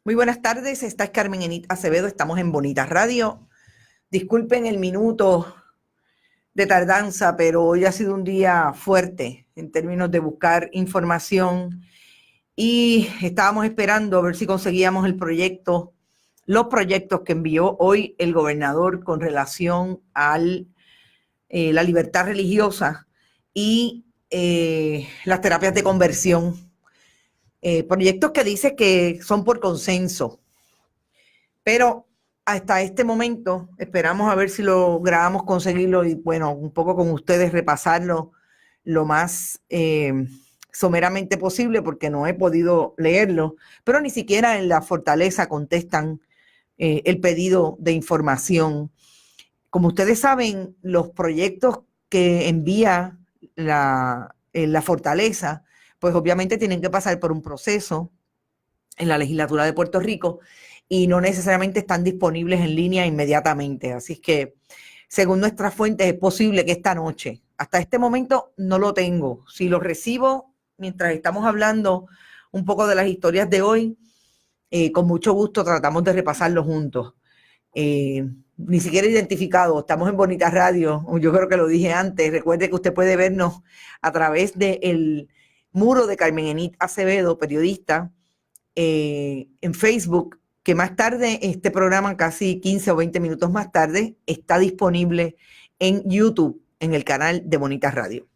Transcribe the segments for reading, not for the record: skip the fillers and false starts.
Muy buenas tardes, esta es Carmen Enit Acevedo, estamos en Bonita Radio. Disculpen el minuto de tardanza, pero hoy ha sido un día fuerte en términos de buscar información y estábamos esperando a ver si conseguíamos los proyectos que envió hoy el gobernador con relación a la libertad religiosa y las terapias de conversión. Proyectos que dice que son por consenso, pero hasta este momento esperamos a ver si logramos conseguirlo y bueno, un poco con ustedes repasarlo lo más someramente posible porque no he podido leerlo, pero ni siquiera en la Fortaleza contestan el pedido de información. Como ustedes saben, los proyectos que envía la Fortaleza, pues obviamente tienen que pasar por un proceso en la legislatura de Puerto Rico y no necesariamente están disponibles en línea inmediatamente. Así es que, según nuestras fuentes, es posible que esta noche, hasta este momento no lo tengo. Si lo recibo mientras estamos hablando un poco de las historias de hoy, con mucho gusto tratamos de repasarlo juntos. Ni siquiera identificado, estamos en Bonita Radio, yo creo que lo dije antes. Recuerde que usted puede vernos a través del muro de Carmen Enit Acevedo, periodista, en Facebook, que más tarde este programa, casi 15 o 20 minutos más tarde, está disponible en YouTube, en el canal de Bonita Radio.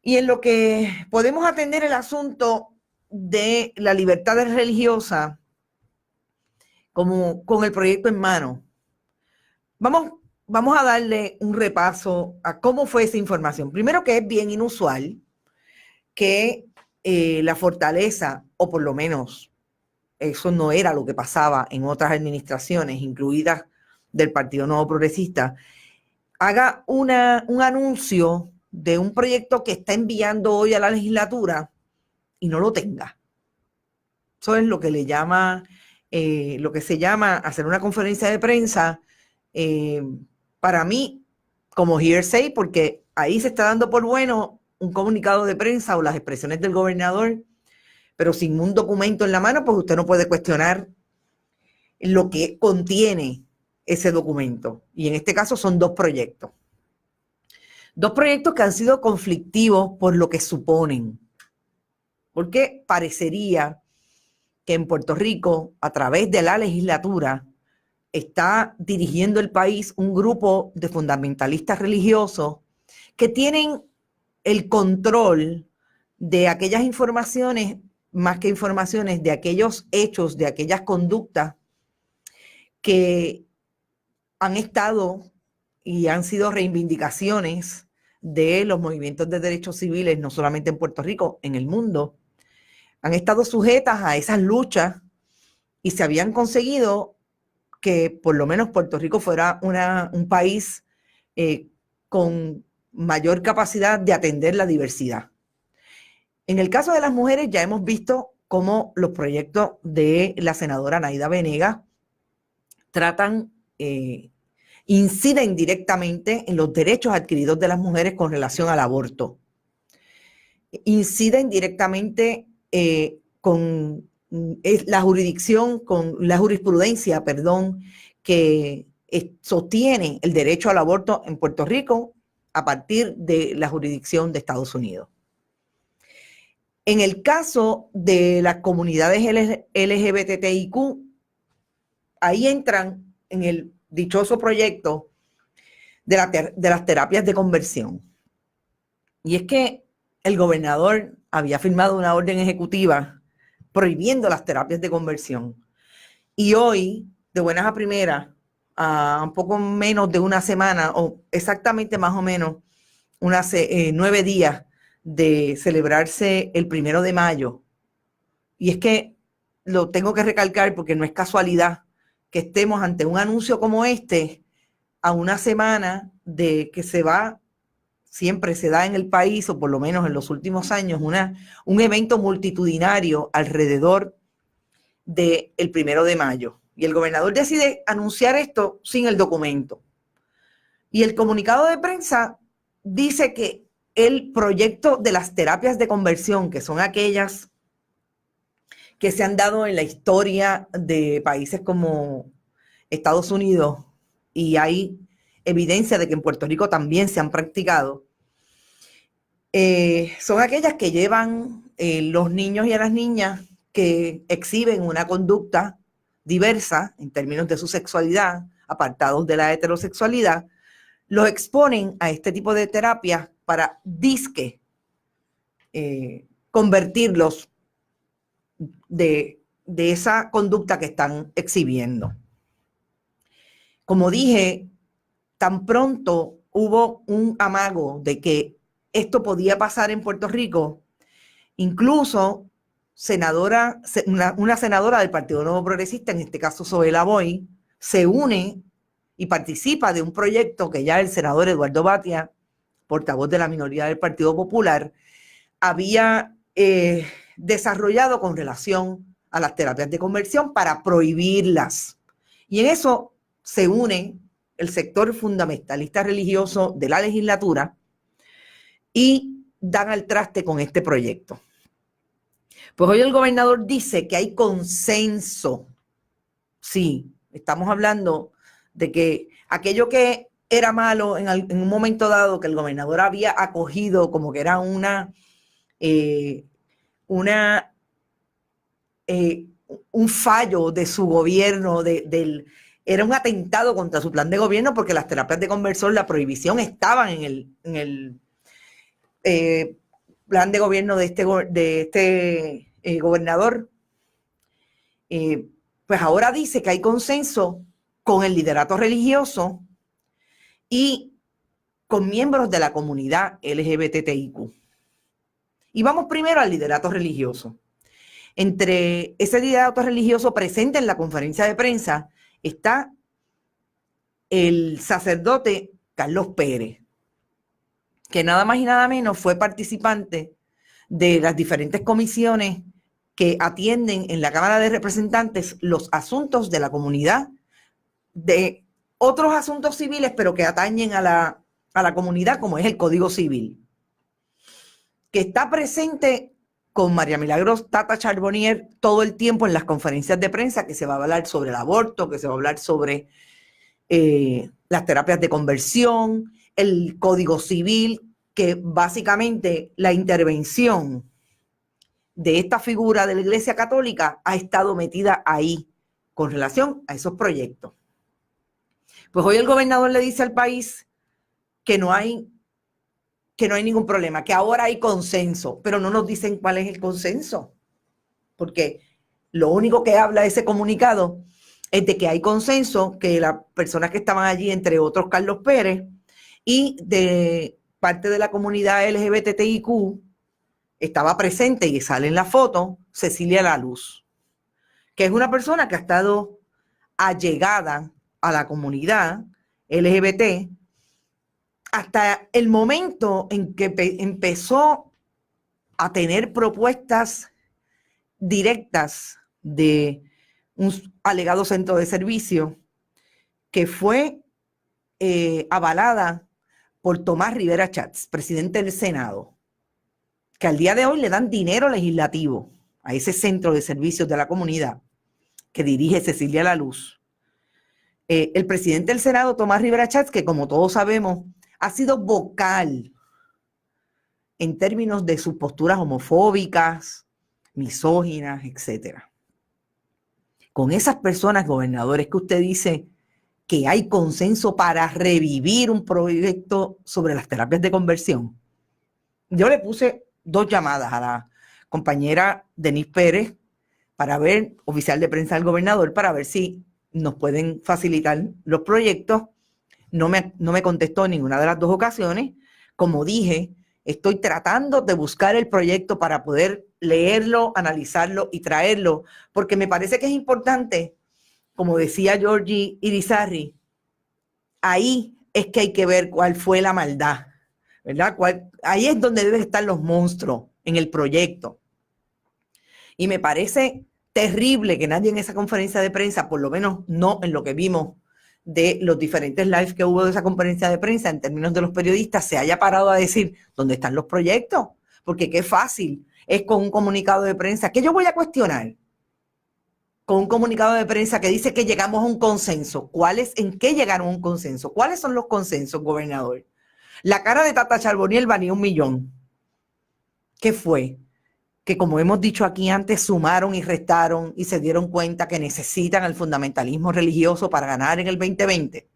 Y en lo que podemos atender el asunto de la libertad religiosa, como con el proyecto en mano, vamos a darle un repaso a cómo fue esa información. Primero, que es bien inusual que la Fortaleza, o por lo menos eso no era lo que pasaba en otras administraciones, incluidas del Partido Nuevo Progresista, haga un anuncio de un proyecto que está enviando hoy a la legislatura y no lo tenga. Eso es lo que lo que se llama hacer una conferencia de prensa, para mí, como hearsay, porque ahí se está dando por bueno un comunicado de prensa o las expresiones del gobernador, pero sin un documento en la mano, pues usted no puede cuestionar lo que contiene ese documento. Y en este caso son dos proyectos. Dos proyectos que han sido conflictivos por lo que suponen. Porque parecería que en Puerto Rico, a través de la legislatura, está dirigiendo el país un grupo de fundamentalistas religiosos que tienen el control de aquellas informaciones, más que informaciones, de aquellos hechos, de aquellas conductas que han estado y han sido reivindicaciones de los movimientos de derechos civiles, no solamente en Puerto Rico, en el mundo. Han estado sujetas a esas luchas y se habían conseguido que por lo menos Puerto Rico fuera un país con mayor capacidad de atender la diversidad. En el caso de las mujeres ya hemos visto cómo los proyectos de la senadora Naida Venegas inciden directamente en los derechos adquiridos de las mujeres con relación al aborto. Inciden directamente con la jurisprudencia, que sostiene el derecho al aborto en Puerto Rico a partir de la jurisdicción de Estados Unidos. En el caso de las comunidades LGBTIQ, ahí entran en el dichoso proyecto de las terapias de conversión. Y es que el gobernador había firmado una orden ejecutiva prohibiendo las terapias de conversión. Y hoy, de buenas a primeras, a un poco menos de una semana, o exactamente más o menos 9 días de celebrarse el 1 de mayo. Y es que lo tengo que recalcar porque no es casualidad que estemos ante un anuncio como este a una semana de que siempre se da en el país, o por lo menos en los últimos años, un evento multitudinario alrededor del 1 de mayo. Y el gobernador decide anunciar esto sin el documento. Y el comunicado de prensa dice que el proyecto de las terapias de conversión, que son aquellas que se han dado en la historia de países como Estados Unidos, y hay evidencia de que en Puerto Rico también se han practicado, son aquellas que llevan los niños y a las niñas que exhiben una conducta diversa en términos de su sexualidad, apartados de la heterosexualidad, los exponen a este tipo de terapias para disque convertirlos de esa conducta que están exhibiendo. Como dije, tan pronto hubo un amago de que esto podía pasar en Puerto Rico, incluso una senadora del Partido Nuevo Progresista, en este caso Zoela Boy, se une y participa de un proyecto que ya el senador Eduardo Batia, portavoz de la minoría del Partido Popular, había desarrollado con relación a las terapias de conversión para prohibirlas. Y en eso se une el sector fundamentalista religioso de la legislatura y dan al traste con este proyecto. Pues hoy el gobernador dice que hay consenso. Sí, estamos hablando de que aquello que era malo en un momento dado, que el gobernador había acogido como que era un fallo de su gobierno, era un atentado contra su plan de gobierno, porque las terapias de conversión, la prohibición, estaban en el plan de gobierno de este gobernador. Pues ahora dice que hay consenso con el liderato religioso y con miembros de la comunidad LGBTIQ. Y vamos primero al liderato religioso. Entre ese liderato religioso presente en la conferencia de prensa está el sacerdote Carlos Pérez, que nada más y nada menos fue participante de las diferentes comisiones que atienden en la Cámara de Representantes los asuntos de la comunidad, de otros asuntos civiles, pero que atañen a la comunidad, como es el Código Civil, que está presente con María Milagros Tata Charbonnier todo el tiempo en las conferencias de prensa, que se va a hablar sobre el aborto, que se va a hablar sobre las terapias de conversión, el Código Civil, que básicamente la intervención de esta figura de la Iglesia Católica ha estado metida ahí con relación a esos proyectos. Pues hoy el gobernador le dice al país que no hay ningún problema, que ahora hay consenso, pero no nos dicen cuál es el consenso, porque lo único que habla ese comunicado es de que hay consenso, que las personas que estaban allí, entre otros Carlos Pérez, y de parte de la comunidad LGBTIQ, estaba presente, y sale en la foto, Cecilia La Luz, que es una persona que ha estado allegada a la comunidad LGBT hasta el momento en que empezó a tener propuestas directas de un alegado centro de servicio que fue avalada por Tomás Rivera Chats, presidente del Senado, que al día de hoy le dan dinero legislativo a ese centro de servicios de la comunidad que dirige Cecilia La Luz. El presidente del Senado, Tomás Rivera Chats, que como todos sabemos, ha sido vocal en términos de sus posturas homofóbicas, misóginas, etc. Con esas personas, gobernadores, que usted dice que hay consenso para revivir un proyecto sobre las terapias de conversión, yo le puse 2 llamadas a la compañera Denise Pérez para ver, oficial de prensa del gobernador, para ver si nos pueden facilitar los proyectos. No me contestó en ninguna de las 2 ocasiones. Como dije, estoy tratando de buscar el proyecto para poder leerlo, analizarlo y traerlo, porque me parece que es importante, como decía Georgie Irizarry, ahí es que hay que ver cuál fue la maldad, ¿verdad? Ahí es donde deben estar los monstruos en el proyecto. Y me parece terrible que nadie en esa conferencia de prensa, por lo menos no en lo que vimos de los diferentes lives que hubo de esa conferencia de prensa en términos de los periodistas, se haya parado a decir dónde están los proyectos, porque qué fácil es con un comunicado de prensa que yo voy a cuestionar. con un comunicado de prensa que dice que llegamos a un consenso. ¿En qué llegaron a un consenso? ¿Cuáles son los consensos, gobernador? La cara de Tata Charbonnier valía $1,000,000. ¿Qué fue? Que, como hemos dicho aquí antes, sumaron y restaron y se dieron cuenta que necesitan el fundamentalismo religioso para ganar en el 2020.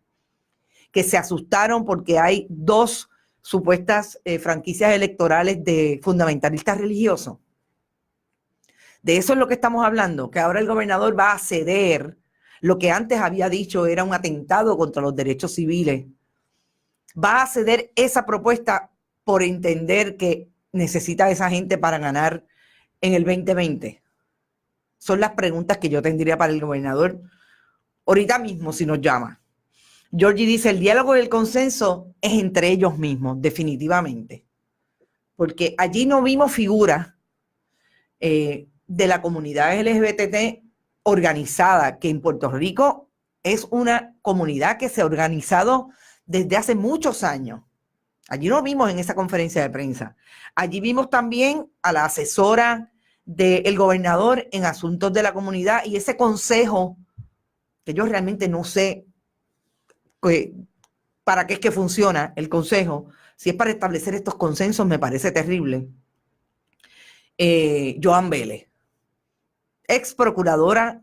Que se asustaron porque hay 2 supuestas franquicias electorales de fundamentalistas religiosos. De eso es lo que estamos hablando, que ahora el gobernador va a ceder lo que antes había dicho era un atentado contra los derechos civiles. Va a ceder esa propuesta por entender que necesita a esa gente para ganar en el 2020. Son las preguntas que yo tendría para el gobernador ahorita mismo si nos llama. Georgie dice, el diálogo y el consenso es entre ellos mismos, definitivamente. Porque allí no vimos figuras de la comunidad LGBT organizada, que en Puerto Rico es una comunidad que se ha organizado desde hace muchos años. Allí no vimos en esa conferencia de prensa. Allí vimos también a la asesora del gobernador en asuntos de la comunidad y ese consejo, que yo realmente no sé para qué es que funciona el consejo. Si es para establecer estos consensos, me parece terrible. Joan Vélez, ex procuradora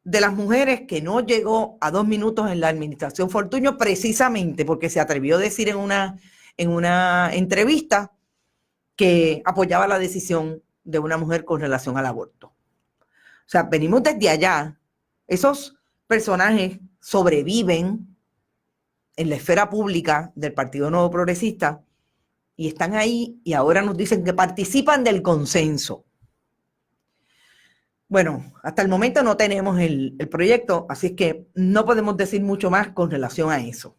de las mujeres, que no llegó a 2 minutos en la administración Fortuño precisamente porque se atrevió a decir en una entrevista que apoyaba la decisión de una mujer con relación al aborto. O sea, venimos desde allá. Esos personajes sobreviven en la esfera pública del Partido Nuevo Progresista y están ahí y ahora nos dicen que participan del consenso. Bueno, hasta el momento no tenemos el proyecto, así es que no podemos decir mucho más con relación a eso.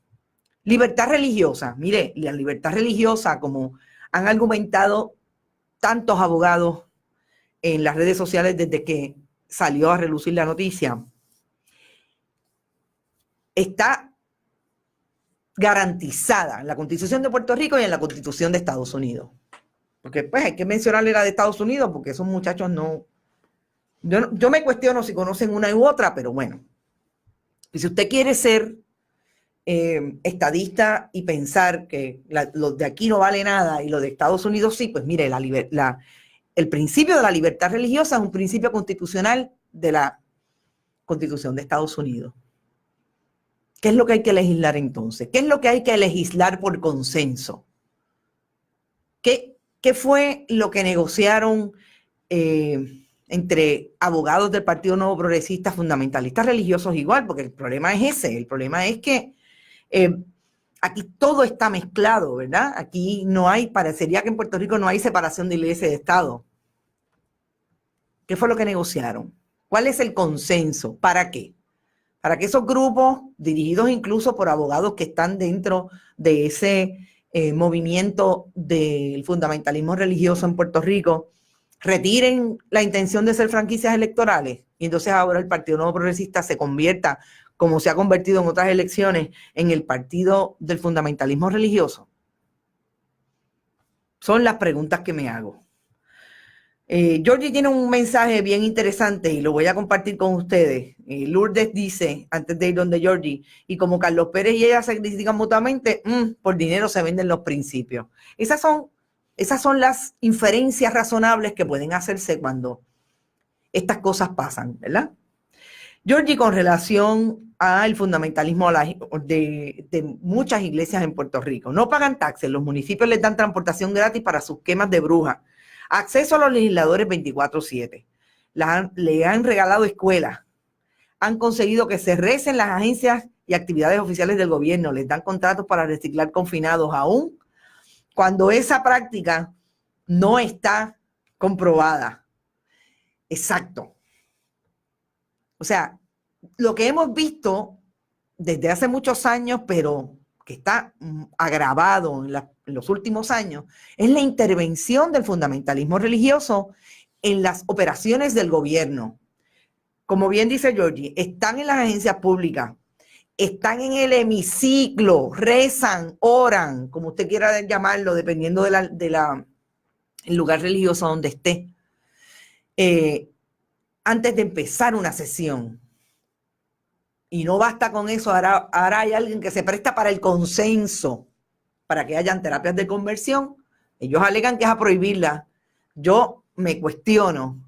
Libertad religiosa. Mire, la libertad religiosa, como han argumentado tantos abogados en las redes sociales desde que salió a relucir la noticia, está garantizada en la Constitución de Puerto Rico y en la Constitución de Estados Unidos. Porque pues hay que mencionarle la de Estados Unidos porque esos muchachos no... Yo me cuestiono si conocen una u otra, pero bueno. Y si usted quiere ser estadista y pensar que lo de aquí no vale nada y lo de Estados Unidos sí, pues mire, el principio de la libertad religiosa es un principio constitucional de la Constitución de Estados Unidos. ¿Qué es lo que hay que legislar entonces? ¿Qué es lo que hay que legislar por consenso? ¿Qué fue lo que negociaron entre abogados del Partido Nuevo Progresista, fundamentalistas religiosos igual? Porque el problema es ese. El problema es que aquí todo está mezclado, ¿verdad? Aquí no hay, parecería que en Puerto Rico no hay separación de iglesia y de Estado. ¿Qué fue lo que negociaron? ¿Cuál es el consenso? ¿Para qué? Para que esos grupos, dirigidos incluso por abogados que están dentro de ese movimiento del fundamentalismo religioso en Puerto Rico, retiren la intención de ser franquicias electorales y entonces ahora el Partido Nuevo Progresista se convierta, como se ha convertido en otras elecciones, en el partido del fundamentalismo religioso? Son las preguntas que me hago. Georgie tiene un mensaje bien interesante y lo voy a compartir con ustedes. Lourdes dice, antes de ir donde Georgie, y como Carlos Pérez y ella se critican mutuamente, por dinero se venden los principios. Esas son las inferencias razonables que pueden hacerse cuando estas cosas pasan, ¿verdad? Georgie, con relación al fundamentalismo de muchas iglesias en Puerto Rico, no pagan taxes, los municipios les dan transportación gratis para sus quemas de brujas, acceso a los legisladores 24/7, le han regalado escuelas, han conseguido que se recen las agencias y actividades oficiales del gobierno, les dan contratos para reciclar confinados, aún cuando esa práctica no está comprobada. Exacto. O sea, lo que hemos visto desde hace muchos años, pero que está agravado en los últimos años, es la intervención del fundamentalismo religioso en las operaciones del gobierno. Como bien dice Georgie, están en las agencias públicas, están en el hemiciclo, rezan, oran, como usted quiera llamarlo, dependiendo el lugar religioso donde esté. antes de empezar una sesión. Y no basta con eso, ahora hay alguien que se presta para el consenso, para que hayan terapias de conversión. Ellos alegan que es a prohibirla. Yo me cuestiono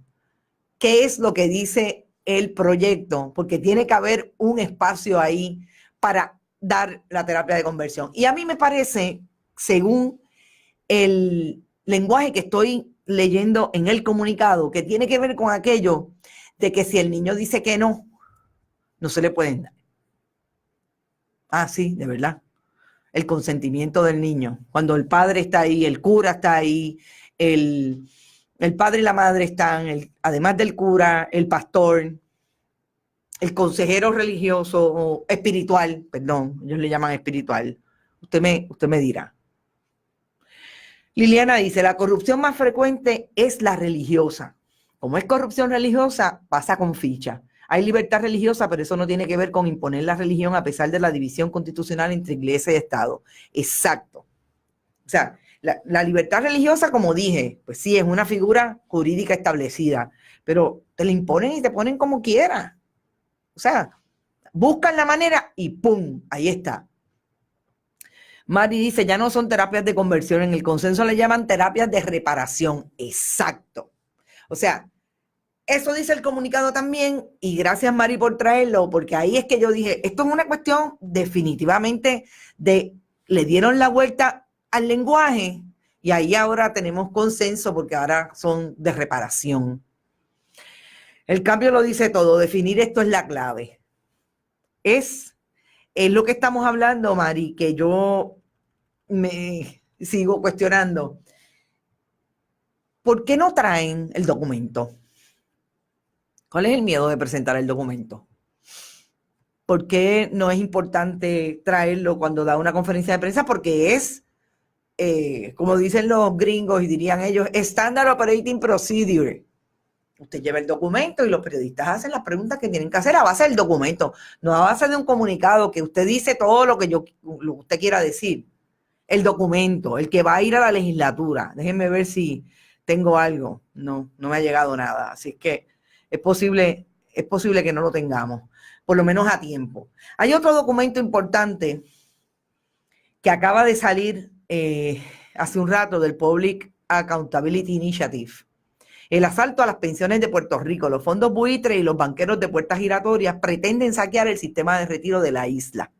qué es lo que dice el proyecto, porque tiene que haber un espacio ahí para dar la terapia de conversión. Y a mí me parece, según el lenguaje que estoy leyendo en el comunicado, que tiene que ver con aquello de que si el niño dice que no, no se le pueden dar. Ah, sí, de verdad. El consentimiento del niño. Cuando el padre está ahí, el cura está ahí, el padre y la madre están, además del cura, el pastor, el consejero religioso o espiritual, perdón, ellos le llaman espiritual. Usted me dirá. Liliana dice, la corrupción más frecuente es la religiosa. Como es corrupción religiosa, pasa con ficha. Hay libertad religiosa, pero eso no tiene que ver con imponer la religión a pesar de la división constitucional entre iglesia y Estado. Exacto. O sea, la libertad religiosa, como dije, pues sí, es una figura jurídica establecida, pero te la imponen y te ponen como quieras. O sea, buscan la manera y ¡pum! Ahí está. Mari dice, ya no son terapias de conversión, en el consenso le llaman terapias de reparación. Exacto. O sea, eso dice el comunicado también, y gracias Mari por traerlo, porque ahí es que yo dije, esto es una cuestión definitivamente le dieron la vuelta al lenguaje y ahí ahora tenemos consenso porque ahora son de reparación. El cambio lo dice todo, definir esto es la clave. Es lo que estamos hablando, Mari, que yo me sigo cuestionando. ¿Por qué no traen el documento? ¿Cuál es el miedo de presentar el documento? ¿Por qué no es importante traerlo cuando da una conferencia de prensa? Porque es, como dicen los gringos y dirían ellos, Standard Operating Procedure. Usted lleva el documento y los periodistas hacen las preguntas que tienen que hacer a base del documento, no a base de un comunicado que usted dice todo lo que usted quiera decir. El documento, el que va a ir a la legislatura. Déjenme ver si tengo algo. No me ha llegado nada. Así que es posible que no lo tengamos, por lo menos a tiempo. Hay otro documento importante que acaba de salir hace un rato del Public Accountability Initiative. El asalto a las pensiones de Puerto Rico, los fondos buitre y los banqueros de puertas giratorias pretenden saquear el sistema de retiro de la isla.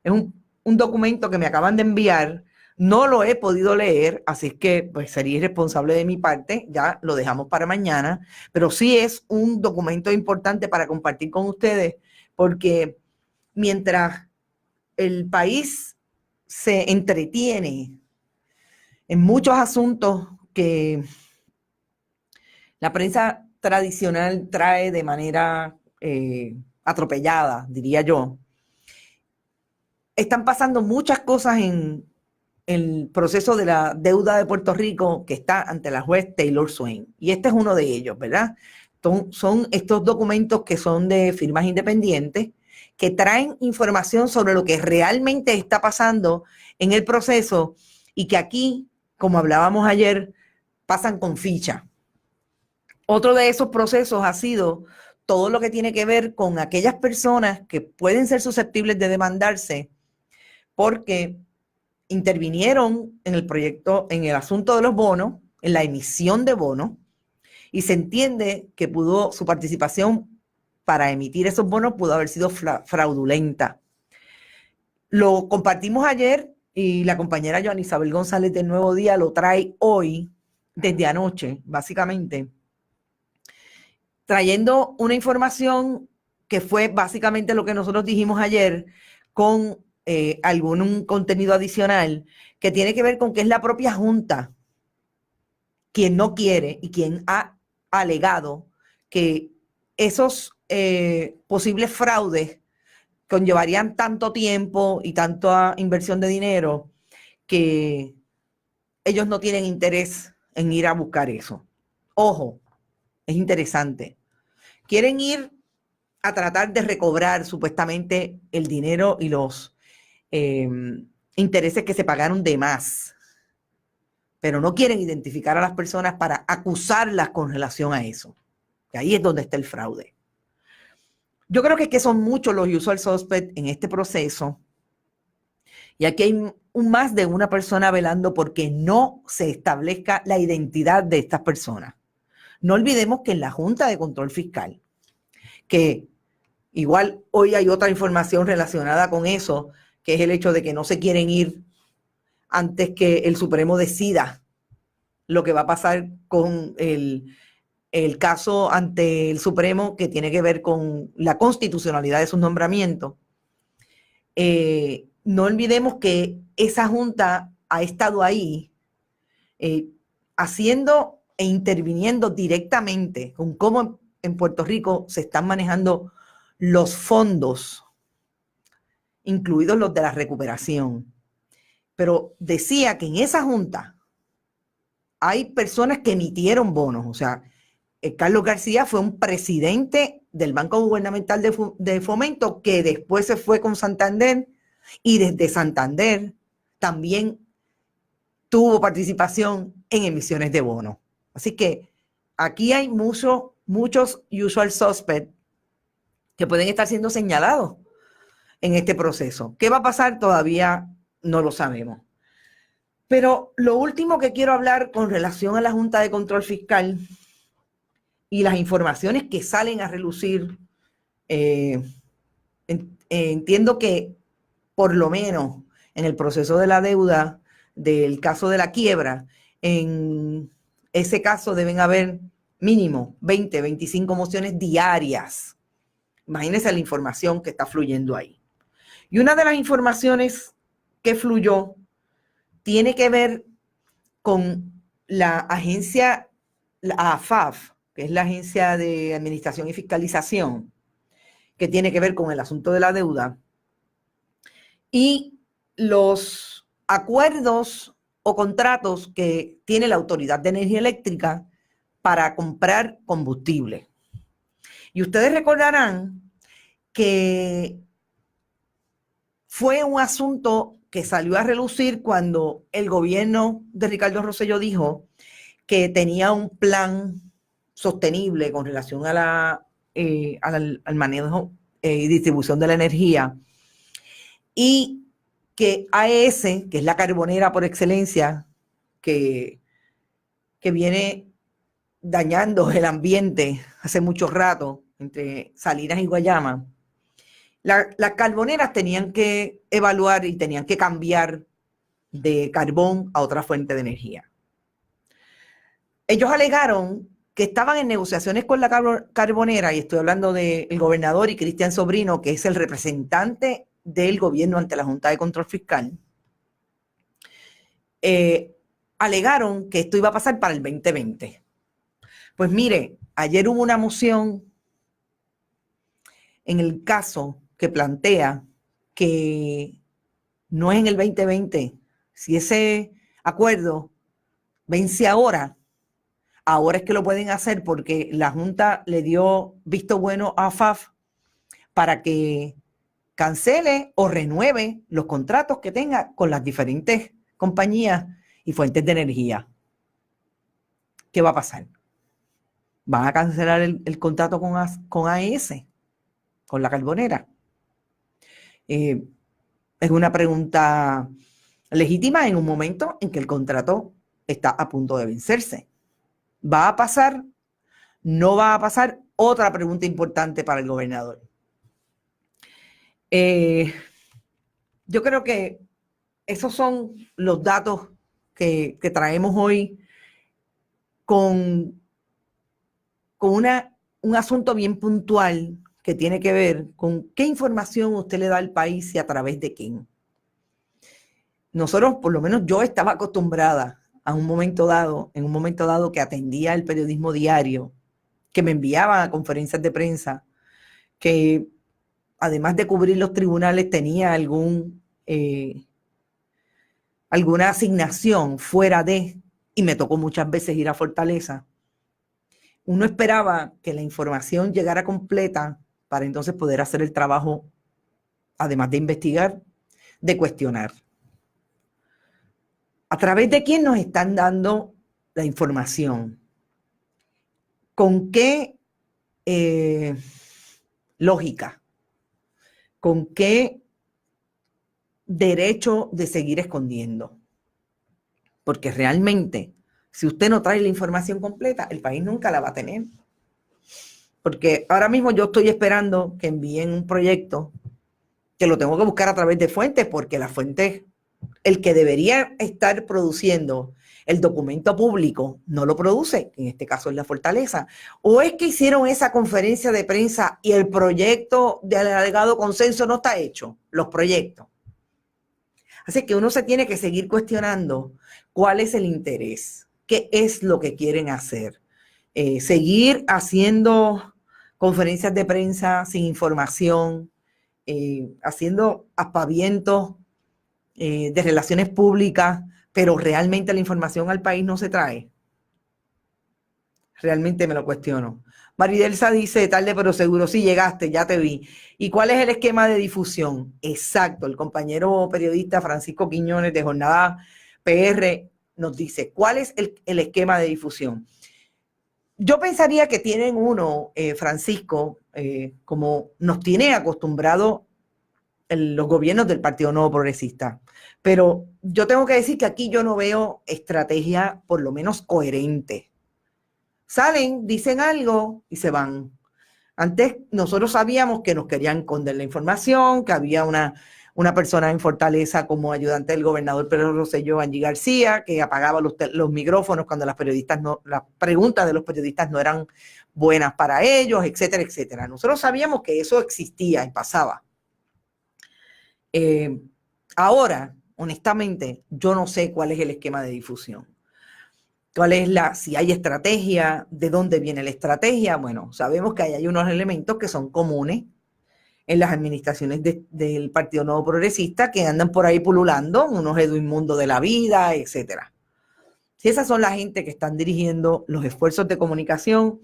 Es un documento que me acaban de enviar, no lo he podido leer, así es que pues, sería irresponsable de mi parte, ya lo dejamos para mañana, pero sí es un documento importante para compartir con ustedes, porque mientras el país se entretiene en muchos asuntos que la prensa tradicional trae de manera atropellada, diría yo, están pasando muchas cosas en el proceso de la deuda de Puerto Rico que está ante la juez Taylor Swain. Y este es uno de ellos, ¿verdad? Son estos documentos que son de firmas independientes que traen información sobre lo que realmente está pasando en el proceso y que aquí, como hablábamos ayer, pasan con ficha. Otro de esos procesos ha sido todo lo que tiene que ver con aquellas personas que pueden ser susceptibles de demandarse porque intervinieron en el proyecto, en el asunto de los bonos, en la emisión de bonos, y se entiende que su participación para emitir esos bonos pudo haber sido fraudulenta. Lo compartimos ayer y la compañera Joan Isabel González del Nuevo Día lo trae hoy, desde anoche, básicamente, trayendo una información que fue básicamente lo que nosotros dijimos ayer con algún contenido adicional que tiene que ver con que es la propia Junta quien no quiere y quien ha alegado que esos posibles fraudes conllevarían tanto tiempo y tanta inversión de dinero que ellos no tienen interés en ir a buscar eso. Ojo, es interesante. Quieren ir a tratar de recobrar supuestamente el dinero y los intereses que se pagaron de más, pero no quieren identificar a las personas para acusarlas con relación a eso. Y ahí es donde está el fraude. Yo creo que son muchos los usual suspects en este proceso. Y aquí hay más de una persona velando porque no se establezca la identidad de estas personas. No olvidemos que en la Junta de Control Fiscal, que igual hoy hay otra información relacionada con eso, que es el hecho de que no se quieren ir antes que el Supremo decida lo que va a pasar con el caso ante el Supremo que tiene que ver con la constitucionalidad de sus nombramientos. No olvidemos que esa junta ha estado ahí haciendo e interviniendo directamente con cómo en Puerto Rico se están manejando los fondos, incluidos los de la recuperación. Pero decía que en esa junta hay personas que emitieron bonos. O sea, Carlos García fue un presidente del Banco Gubernamental de Fomento que después se fue con Santander y desde Santander también tuvo participación en emisiones de bonos. Así que aquí hay muchos usual suspects que pueden estar siendo señalados en este proceso. ¿Qué va a pasar? Todavía no lo sabemos. Pero lo último que quiero hablar con relación a la Junta de Control Fiscal y las informaciones que salen a relucir, entiendo que por lo menos en el proceso de la deuda del caso de la quiebra, en ese caso deben haber mínimo 20, 25 mociones diarias. Imagínense la información que está fluyendo ahí. Y una de las informaciones que fluyó tiene que ver con la agencia, la AFAF, que es la Agencia de Administración y Fiscalización, que tiene que ver con el asunto de la deuda, y los acuerdos o contratos que tiene la Autoridad de Energía Eléctrica para comprar combustible. Y ustedes recordarán que fue un asunto que salió a relucir cuando el gobierno de Ricardo Rosselló dijo que tenía un plan sostenible con relación a al manejo y distribución de la energía, y que AES, que es la carbonera por excelencia, que viene dañando el ambiente hace mucho rato entre Salinas y Guayama, las carboneras tenían que evaluar y tenían que cambiar de carbón a otra fuente de energía. Ellos alegaron que estaban en negociaciones con la carbonera, y estoy hablando del gobernador y Cristian Sobrino, que es el representante del gobierno ante la Junta de Control Fiscal. Alegaron que esto iba a pasar para el 2020. Pues mire, ayer hubo una moción en el caso que plantea que no es en el 2020. Si ese acuerdo vence ahora es que lo pueden hacer, porque la Junta le dio visto bueno a FAF para que cancele o renueve los contratos que tenga con las diferentes compañías y fuentes de energía. ¿Qué va a pasar? ¿Van a cancelar el contrato con AES, con la carbonera? Es una pregunta legítima en un momento en que el contrato está a punto de vencerse. ¿Va a pasar? ¿No va a pasar? Otra pregunta importante para el gobernador. Yo creo que esos son los datos que traemos hoy con un asunto bien puntual que tiene que ver con qué información usted le da al país y a través de quién. Nosotros, por lo menos yo estaba acostumbrada en un momento dado que atendía el periodismo diario, que me enviaban a conferencias de prensa, que además de cubrir los tribunales tenía alguna asignación fuera de, y me tocó muchas veces ir a Fortaleza. Uno esperaba que la información llegara completa para entonces poder hacer el trabajo, además de investigar, de cuestionar. ¿A través de quién nos están dando la información? ¿Con qué lógica, con qué derecho de seguir escondiendo. Porque realmente, si usted no trae la información completa, el país nunca la va a tener. Porque ahora mismo yo estoy esperando que envíen un proyecto que lo tengo que buscar a través de fuentes, porque la fuente, el que debería estar produciendo el documento público, no lo produce, en este caso es la Fortaleza. O es que hicieron esa conferencia de prensa y el proyecto del alegado consenso no está hecho, los proyectos. Así que uno se tiene que seguir cuestionando cuál es el interés, qué es lo que quieren hacer. Seguir haciendo conferencias de prensa sin información, haciendo aspavientos de relaciones públicas, pero realmente la información al país no se trae. Realmente me lo cuestiono. Maridelsa dice, tarde pero seguro, sí llegaste, ya te vi. ¿Y cuál es el esquema de difusión? Exacto, el compañero periodista Francisco Quiñones de Jornada PR nos dice, ¿cuál es el esquema de difusión? Yo pensaría que tienen uno, Francisco, como nos tiene acostumbrado los gobiernos del Partido Nuevo Progresista. Pero yo tengo que decir que aquí yo no veo estrategia por lo menos coherente. Salen, dicen algo y se van. Antes nosotros sabíamos que nos querían esconder la información, que había una persona en Fortaleza como ayudante del gobernador Pedro Rosselló, Angie García, que apagaba los micrófonos cuando las preguntas de los periodistas no eran buenas para ellos, etcétera, etcétera. Nosotros sabíamos que eso existía y pasaba. Ahora, honestamente, yo no sé cuál es el esquema de difusión. Si hay estrategia, de dónde viene la estrategia. Bueno, sabemos que hay unos elementos que son comunes en las administraciones del Partido Nuevo Progresista que andan por ahí pululando, unos Edwin Mundo de la vida, etcétera. Si esas son la gente que están dirigiendo los esfuerzos de comunicación,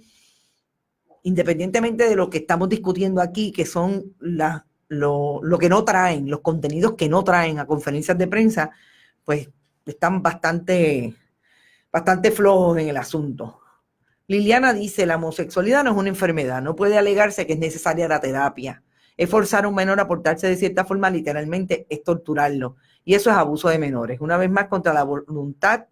independientemente de lo que estamos discutiendo aquí, que son lo que no traen, los contenidos que no traen a conferencias de prensa, pues están bastante flojos en el asunto. Liliana dice, la homosexualidad no es una enfermedad, no puede alegarse que es necesaria la terapia. Es forzar a un menor a portarse de cierta forma, literalmente es torturarlo. Y eso es abuso de menores. Una vez más, contra la voluntad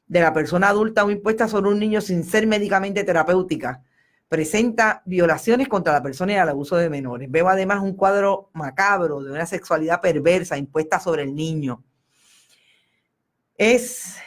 de la persona adulta o impuesta sobre un niño sin ser médicamente terapéutica. Presenta violaciones contra la persona y el abuso de menores. Veo además un cuadro macabro de una sexualidad perversa impuesta sobre el niño. Es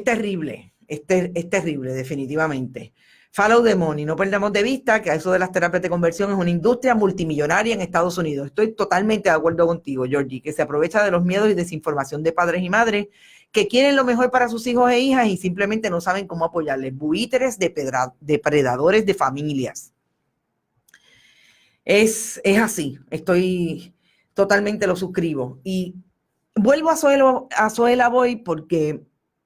terrible, es terrible, definitivamente. Follow the money, no perdamos de vista que eso de las terapias de conversión es una industria multimillonaria en Estados Unidos. Estoy totalmente de acuerdo contigo, Georgie, que se aprovecha de los miedos y desinformación de padres y madres que quieren lo mejor para sus hijos e hijas y simplemente no saben cómo apoyarles. Buitres depredadores de familias. Es así, estoy totalmente lo suscribo. Y vuelvo a Zoela Boy porque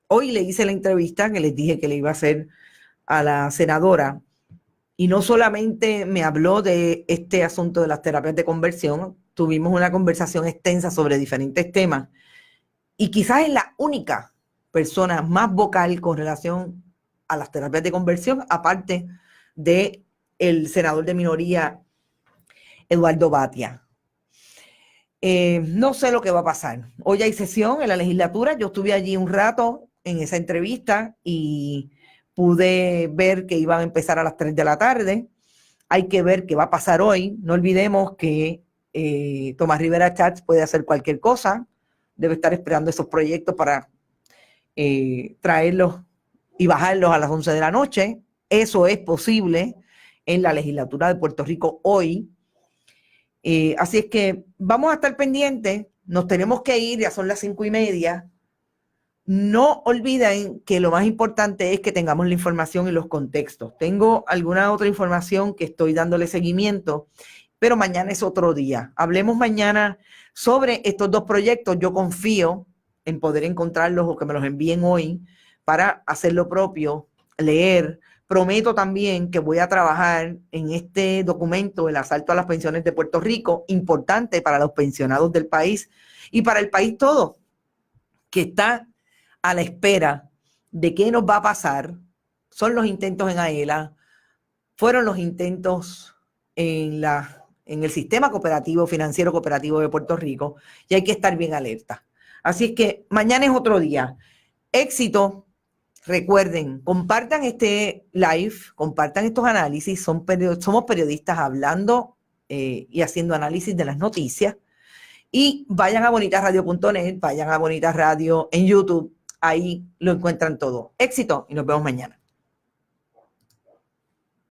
hoy le hice la entrevista que les dije que le iba a hacer a la senadora y no solamente me habló de este asunto de las terapias de conversión, tuvimos una conversación extensa sobre diferentes temas y quizás es la única persona más vocal con relación a las terapias de conversión, aparte de el senador de minoría Eduardo Batia. No sé lo que va a pasar. Hoy hay sesión en la legislatura. Yo estuve allí un rato en esa entrevista y pude ver que iban a empezar a las 3 de la tarde. Hay que ver qué va a pasar hoy. No olvidemos que Tomás Rivera Chats puede hacer cualquier cosa. Debe estar esperando esos proyectos para traerlos y bajarlos a las 11 de la noche. Eso es posible en la legislatura de Puerto Rico hoy. Así es que vamos a estar pendientes, nos tenemos que ir, ya son las 5:30. No olviden que lo más importante es que tengamos la información y los contextos. Tengo alguna otra información que estoy dándole seguimiento, pero mañana es otro día. Hablemos mañana sobre estos dos proyectos. Yo confío en poder encontrarlos o que me los envíen hoy para hacer lo propio, leer. Prometo también que voy a trabajar en este documento, el asalto a las pensiones de Puerto Rico, importante para los pensionados del país y para el país todo, que está a la espera de qué nos va a pasar. Son los intentos en Aela, fueron los intentos en el sistema cooperativo, financiero cooperativo de Puerto Rico, y hay que estar bien alerta. Así es que mañana es otro día. Éxito. Recuerden, compartan este live, compartan estos análisis. Somos periodistas hablando y haciendo análisis de las noticias. Y vayan a bonitasradio.net, vayan a Bonitas Radio en YouTube. Ahí lo encuentran todo. Éxito y nos vemos mañana.